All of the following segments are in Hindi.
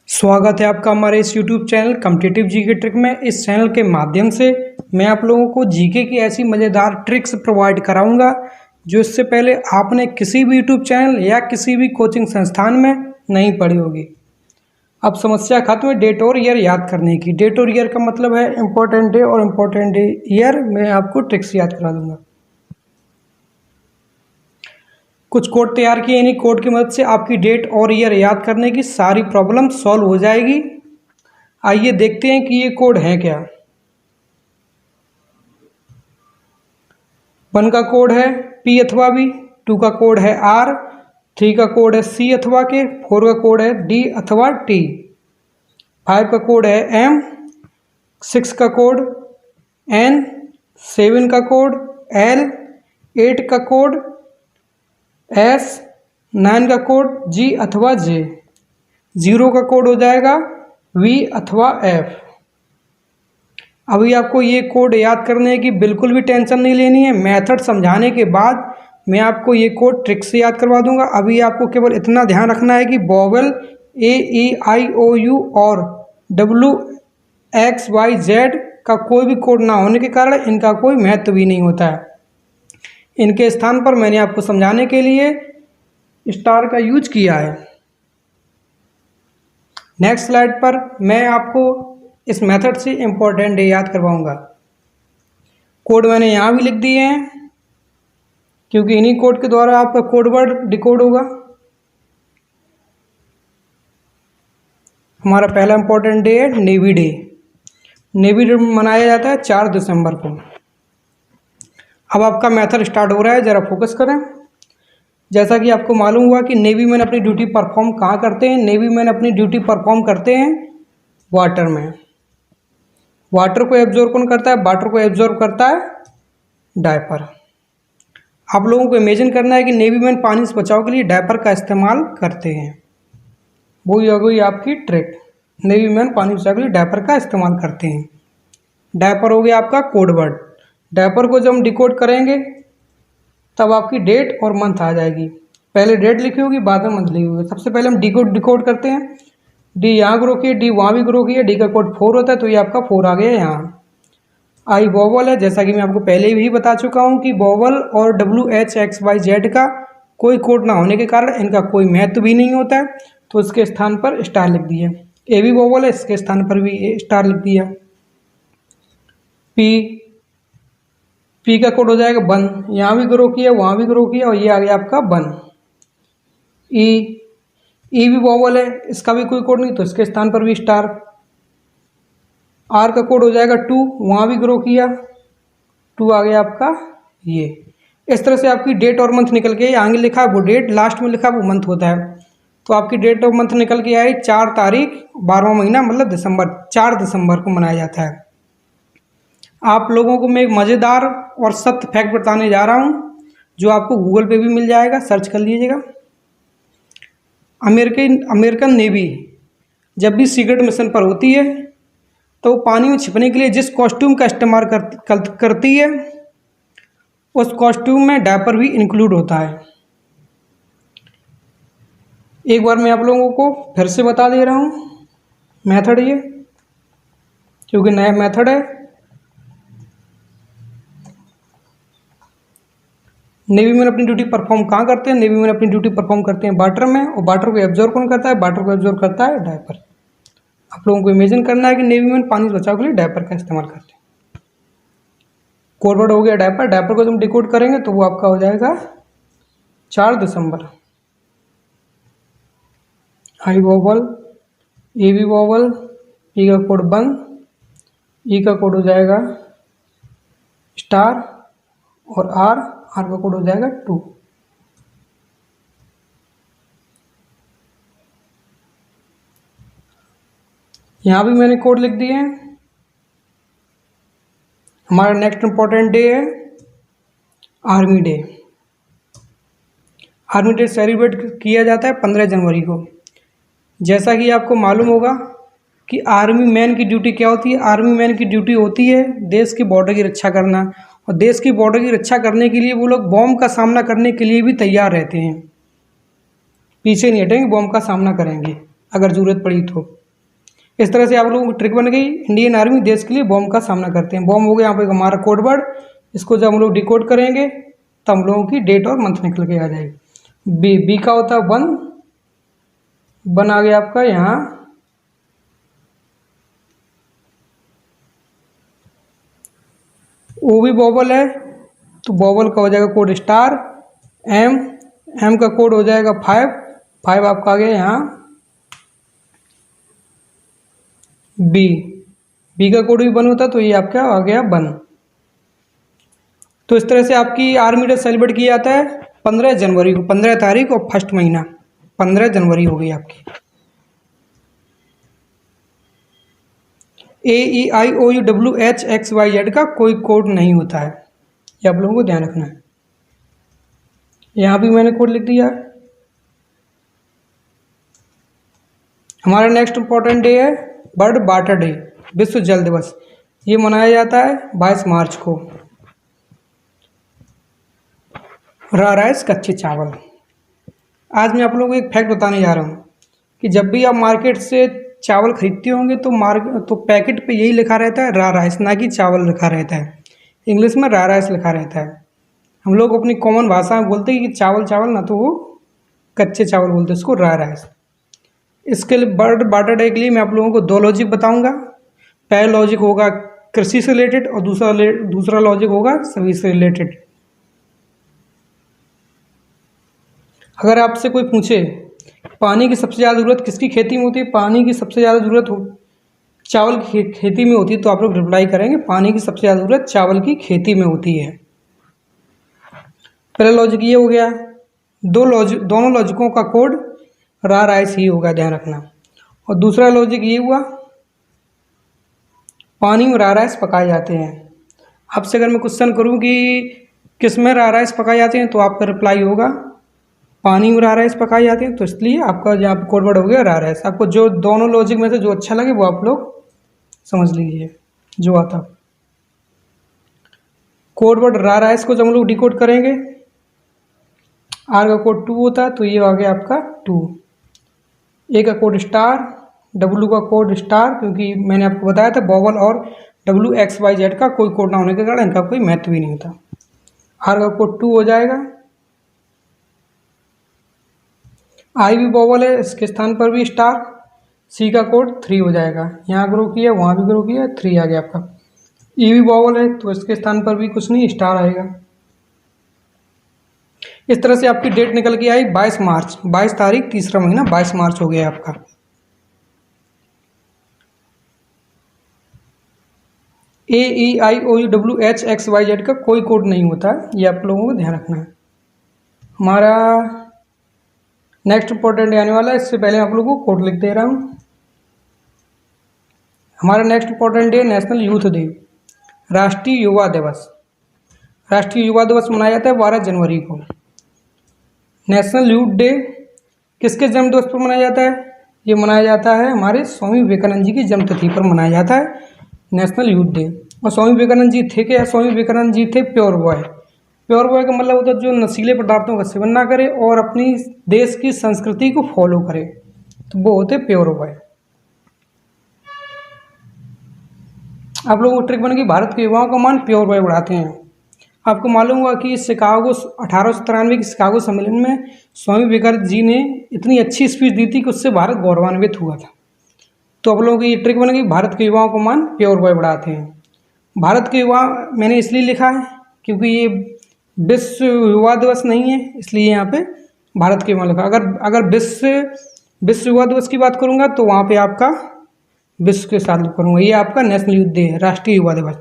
स्वागत है आपका हमारे इस YouTube channel competitive GK trick में। इस चैनल के माध्यम से मैं आप लोगों को जीके की ऐसी मज़ेदार ट्रिक्स प्रोवाइड कराऊंगा जो इससे पहले आपने किसी भी YouTube चैनल या किसी भी कोचिंग संस्थान में नहीं पढ़ी होगी। अब समस्या खत्म है डेट और ईयर याद करने की। डेट और ईयर का मतलब है इम्पोर्टेंट डे और इम्पोर्टेंट ईयर। मैं आपको ट्रिक्स याद करा दूंगा। कुछ कोड तैयार किए, इन्हीं कोड की मदद से आपकी डेट और ईयर याद करने की सारी प्रॉब्लम सॉल्व हो जाएगी। आइए देखते हैं कि ये कोड है क्या। 1 का कोड है P अथवा B, 2 का कोड है R, 3 का कोड है C अथवा K, 4 का कोड है D अथवा T, 5 का कोड है M, 6 का कोड N, 7 का कोड L, 8 का कोड S, 9 का कोड G अथवा J, 0 का कोड हो जाएगा V अथवा F। अभी आपको ये कोड याद करने की बिल्कुल भी टेंशन नहीं लेनी है। मेथड समझाने के बाद मैं आपको ये कोड ट्रिक से याद करवा दूंगा। अभी आपको केवल इतना ध्यान रखना है कि वोवेल AEIOU और WXYZ का कोई भी कोड ना होने के कारण इनका कोई महत्व भी नहीं होता है। इनके स्थान पर मैंने आपको समझाने के लिए स्टार का यूज किया है। नेक्स्ट स्लाइड पर मैं आपको इस मेथड से इम्पोर्टेंट डे याद करवाऊंगा। कोड मैंने यहाँ भी लिख दिए हैं क्योंकि इन्हीं कोड के द्वारा आपका कोड वर्ड डिकोड होगा। हमारा पहला इम्पोर्टेंट डे है नेवी डे। नेवी डे मनाया जाता है 4 दिसंबर को। अब आपका मेथड स्टार्ट हो रहा है, ज़रा फोकस करें। जैसा कि आपको मालूम हुआ कि नेवी मैन अपनी ड्यूटी परफॉर्म कहाँ करते हैं। नेवी मैन अपनी ड्यूटी परफॉर्म करते हैं वाटर में। वाटर को एब्जॉर्ब कौन करता है? वाटर को एब्जॉर्ब करता है डायपर। आप लोगों को इमेजिन करना है कि नेवी मैन पानी से बचाव के लिए डायपर का इस्तेमाल करते हैं। वही हो गई आपकी ट्रिक। नेवी मैन पानी से बचाव के लिए डायपर का इस्तेमाल करते हैं। डायपर हो गया आपका कोड वर्ड। डायपर को जब हम डिकोड करेंगे तब आपकी डेट और मंथ आ जाएगी। पहले डेट लिखी होगी, बाद में मंथ लिखी होगी। सबसे पहले हम डिकोड करते हैं। डी यहाँ ग्रो किया, डी वहाँ भी ग्रो किया। डी का कोड 4 होता है तो ये आपका 4 आ गया यहाँ। आई वोवल है, जैसा कि मैं आपको पहले भी बता चुका हूँ कि वोवल और WHXYZ का कोई कोड ना होने के कारण इनका कोई महत्व भी नहीं होता है तो इसके स्थान पर स्टार लिख दिया। ए भी वोवल है, इसके स्थान पर भी स्टार लिख दिया। पी का कोड हो जाएगा 1। यहाँ भी ग्रो किया, वहाँ भी ग्रो किया और ये आ गया आपका 1। ई भी वोवल है, इसका भी कोई कोड नहीं तो इसके स्थान पर भी स्टार। आर का कोड हो जाएगा 2। वहाँ भी ग्रो किया, 2 आ गया आपका ये। इस तरह से आपकी डेट और मंथ निकल के आगे लिखा है वो डेट, लास्ट में लिखा वो मंथ होता है। तो आपकी डेट और मंथ निकल के आई 4 तारीख 12वां महीना मतलब दिसंबर। 4 दिसंबर को मनाया जाता है। आप लोगों को मैं एक मज़ेदार और सत्य फैक्ट बताने जा रहा हूँ जो आपको गूगल पे भी मिल जाएगा, सर्च कर लीजिएगा। अमेरिकन नेवी जब भी सीक्रेट मिशन पर होती है तो पानी में छिपने के लिए जिस कॉस्ट्यूम का इस्तेमाल करती है उस कॉस्ट्यूम में डायपर भी इंक्लूड होता है। एक बार मैं आप लोगों को फिर से बता दे रहा हूँ मेथड, ये क्योंकि नया मेथड है। नेवी मैन अपनी ड्यूटी परफॉर्म कहाँ करते हैं? नेवी मैन अपनी ड्यूटी परफॉर्म करते हैं वाटर में। और वाटर को एब्जॉर्ब कौन करता है? वाटर को एब्जॉर्ब करता है डायपर। आप लोगों को इमेजिन करना है कि नेवी मैन पानी से बचाव के लिए डायपर का इस्तेमाल करते हैं। कोड वर्ड हो गया डायपर। डायपर को जब हम डिकोड करेंगे तो वो आपका हो जाएगा 4 दिसंबर। I vowel, A B vowel, P का कोड 1, ई का कोड हो जाएगा स्टार और आर का कोड हो जाएगा 2। यहाँ भी मैंने कोड लिख दिए हैं। हमारा नेक्स्ट इंपॉर्टेंट डे है army day. Army day celebrate किया जाता है 15 जनवरी को। जैसा कि आपको मालूम होगा कि आर्मी मैन की ड्यूटी क्या होती है। आर्मी मैन की ड्यूटी होती है देश की बॉर्डर की रक्षा करना। और देश की बॉर्डर की रक्षा करने के लिए वो लोग बॉम्ब का सामना करने के लिए भी तैयार रहते हैं। पीछे नहीं हटेंगे, बॉम्ब का सामना करेंगे अगर ज़रूरत पड़ी तो। इस तरह से आप लोगों की ट्रिक बन गई। इंडियन आर्मी देश के लिए बॉम्ब का सामना करते हैं। बॉम्ब हो गया यहाँ पे हमारा कोड वर्ड, इसको जब हम लोग डिकोड करेंगे तो हम लोगों की डेट और मंथ निकल के आ जाएगी। बी, बी का होता है वन, वन आ गया आपका यहाँ। ओ भी बॉबल है तो बॉबल का हो जाएगा कोड स्टार। एम, एम का कोड हो जाएगा फाइव, फाइव आपका आ गया यहाँ। बी, बी का कोड भी वन होता तो ये आपका आ गया वन। तो इस तरह से आपकी आर्मी डे सेलिब्रेट किया जाता है 15 जनवरी को, 15 तारीख और फर्स्ट महीना 15 जनवरी हो गई आपकी। AEIOUWHXYZ का कोई कोड नहीं होता है, ये आप लोगों को ध्यान रखना है। यहाँ भी मैंने कोड लिख दिया। हमारा नेक्स्ट इंपॉर्टेंट डे है बर्ड वाटर डे, विश्व जल दिवस। ये मनाया जाता है 22 मार्च को। रॉ राइस, कच्चे चावल। आज मैं आप लोगों को एक फैक्ट बताने जा रहा हूँ कि जब भी आप मार्केट से चावल खरीदते होंगे तो पैकेट पे यही लिखा रहता है रॉ राइस, ना कि चावल लिखा रहता है। इंग्लिश में रॉ राइस लिखा रहता है। हम लोग अपनी कॉमन भाषा में बोलते हैं कि चावल चावल, ना तो वो कच्चे चावल बोलते हैं उसको रॉ राइस। इसके लिए बर्ड वाटर डे के लिए मैं आप लोगों को 2 लॉजिक बताऊंगा। पहला लॉजिक होगा कृषि से रिलेटेड और दूसरा लॉजिक होगा सभी से रिलेटेड। अगर आपसे कोई पूछे पानी की सबसे ज़्यादा ज़रूरत किसकी खेती में होती है, पानी की सबसे ज़्यादा ज़रूरत हो चावल की खेती में होती है, तो आप लोग रिप्लाई करेंगे पानी की सबसे ज़्यादा ज़रूरत चावल की खेती में होती है। पहला लॉजिक ये हो गया। दोनों लॉजिकों का कोड रॉ राइस ही होगा, ध्यान रखना। और दूसरा लॉजिक ये हुआ पानी में रॉ राइस पकाए जाते हैं। आपसे अगर मैं क्वेश्चन करूँ कि किस में रॉ राइस पकाए जाते हैं, तो आपका रिप्लाई होगा पानी में रॉ राइस पकाए जाते हैं। तो इसलिए आपका यहाँ पे कोड वर्ड हो गया रॉ राइस। आपको जो दोनों लॉजिक में से जो अच्छा लगे वो आप लोग समझ लीजिए जो आता। कोड वर्ड रॉ राइस को जब हम लोग डिकोड करेंगे, आर का कोड 2 होता है तो ये आ गया आपका 2। ए का कोड स्टार, डब्लू का कोड स्टार, क्योंकि मैंने आपको बताया था बॉबल और WXYZ का कोई कोड ना होने के कारण इनका कोई महत्व भी नहीं होता। आर का कोड 2 हो जाएगा। आई भी बॉबल है, इसके स्थान पर भी स्टार। सी का कोड 3 हो जाएगा, यहाँ ग्रो किया वहाँ भी ग्रो किया, 3 आ गया आपका। ई भी बॉबल है तो इसके स्थान पर भी कुछ नहीं, स्टार आएगा। इस तरह से आपकी डेट निकल के आई 22 मार्च, 22 तारीख तीसरा महीना 22 मार्च हो गया आपका। AEIOUWHXYZ का कोई कोड नहीं होता, ये आप लोगों को ध्यान रखना है। हमारा नेक्स्ट इंपॉर्टेंट आने वाला है, इससे पहले आप लोगों को कोड लिख दे रहा हूँ। हमारा next important day national youth day, राष्ट्रीय युवा दिवस। राष्ट्रीय युवा दिवस मनाया जाता है 12 जनवरी को। नेशनल यूथ डे किसके जन्म दिवस पर मनाया जाता है? ये मनाया जाता है हमारे स्वामी विवेकानंद जी की जन्मतिथि पर मनाया जाता है नेशनल यूथ डे। और स्वामी विवेकानंद जी थे क्या? स्वामी विवेकानंद जी थे प्योर बॉय। प्योर बॉय का मतलब होता है जो नशीले पदार्थों का सेवन ना करे और अपनी देश की संस्कृति को फॉलो करे, तो वो होते प्योर बॉय। आप लोगों को ट्रिक बनेगी, भारत के युवाओं का मान प्योर बॉय बढ़ाते हैं। आपको मालूम होगा कि शिकागो 1893 के शिकागो सम्मेलन में स्वामी विवेकानंद जी ने इतनी अच्छी स्पीच दी थी कि उससे भारत गौरवान्वित हुआ था। तो आप लोगों की ये ट्रिक बनेगी, भारत के युवाओं का मान प्योर बॉय बढ़ाते हैं। भारत के युवा मैंने इसलिए लिखा है क्योंकि ये विश्व युवा दिवस नहीं है, इसलिए यहाँ पे भारत के युवा लिखा। अगर विश्व युवा दिवस की बात करूँगा तो वहाँ पे आपका विश्व के साथ करूँगा। ये आपका नेशनल यूथ डे है, राष्ट्रीय युवा दिवस।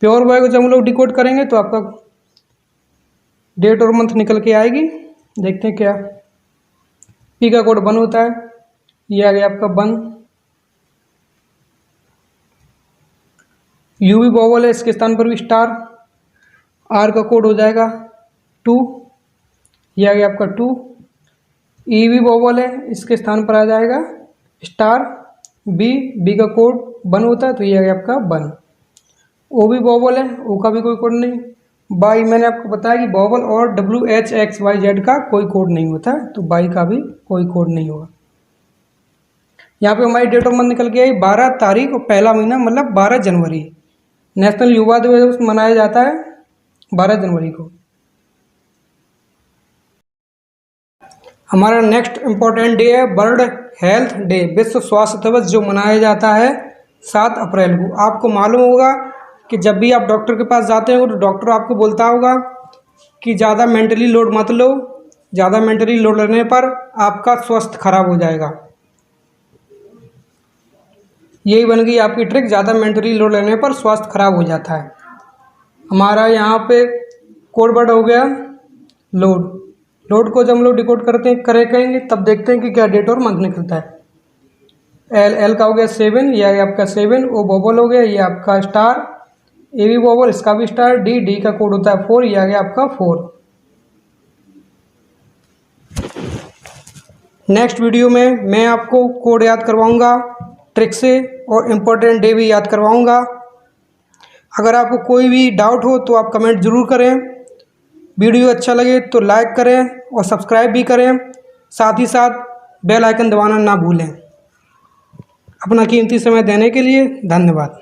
प्योर बॉय को जब हम लोग डिकोड करेंगे तो आपका डेट और मंथ निकल के आएगी। देखते हैं क्या। पी का कोड 1 होता है, ये आ गया आपका 1। यू भी बॉबल है, इसके स्थान पर भी स्टार। आर का कोड हो जाएगा 2, ये आ गया आपका 2। ई भी बॉबल है, इसके स्थान पर आ जाएगा स्टार। बी का कोड 1 होता है तो ये आ गया आपका 1। ओ भी बॉबल है, ओ का भी कोई कोड नहीं। बाई मैंने आपको बताया कि बॉबल और WHXYZ का कोई कोड नहीं होता, तो बाई का भी कोई कोड नहीं होगा। यहाँ पे हमारी डेट ऑफ मंथ निकल के आई 12 तारीख और पहला महीना मतलब 12 जनवरी। नेशनल युवा दिवस मनाया जाता है 12 जनवरी को। हमारा नेक्स्ट इम्पोर्टेंट डे है वर्ल्ड हेल्थ डे, विश्व स्वास्थ्य दिवस, जो मनाया जाता है 7 अप्रैल को। आपको मालूम होगा कि जब भी आप डॉक्टर के पास जाते हो तो डॉक्टर आपको बोलता होगा कि ज़्यादा मेंटली लोड मत लो, ज़्यादा मेंटली लोड लेने पर आपका स्वास्थ्य खराब हो जाएगा। यही बन गई आपकी ट्रिक, ज़्यादा मेंटली लोड लेने पर स्वास्थ्य खराब हो जाता है। हमारा यहाँ पे कोड वर्ड हो गया लोड। लोड को जब हम लोग डिकोड करते हैं करेंगे तब देखते हैं कि क्या डेट और मंथ निकलता है। एल का हो गया 7, यह आपका 7। ओ बॉबल हो गया, ये आपका स्टार। ए भी बॉबल, इसका भी स्टार। डी का कोड होता है 4, ये आ गया आपका 4। नेक्स्ट वीडियो में मैं आपको कोड याद करवाऊंगा ट्रिक से और इम्पोर्टेंट डे भी याद करवाऊंगा। अगर आपको कोई भी डाउट हो तो आप कमेंट ज़रूर करें। वीडियो अच्छा लगे तो लाइक करें और सब्सक्राइब भी करें, साथ ही साथ बेल आइकन दबाना ना भूलें। अपना कीमती समय देने के लिए धन्यवाद।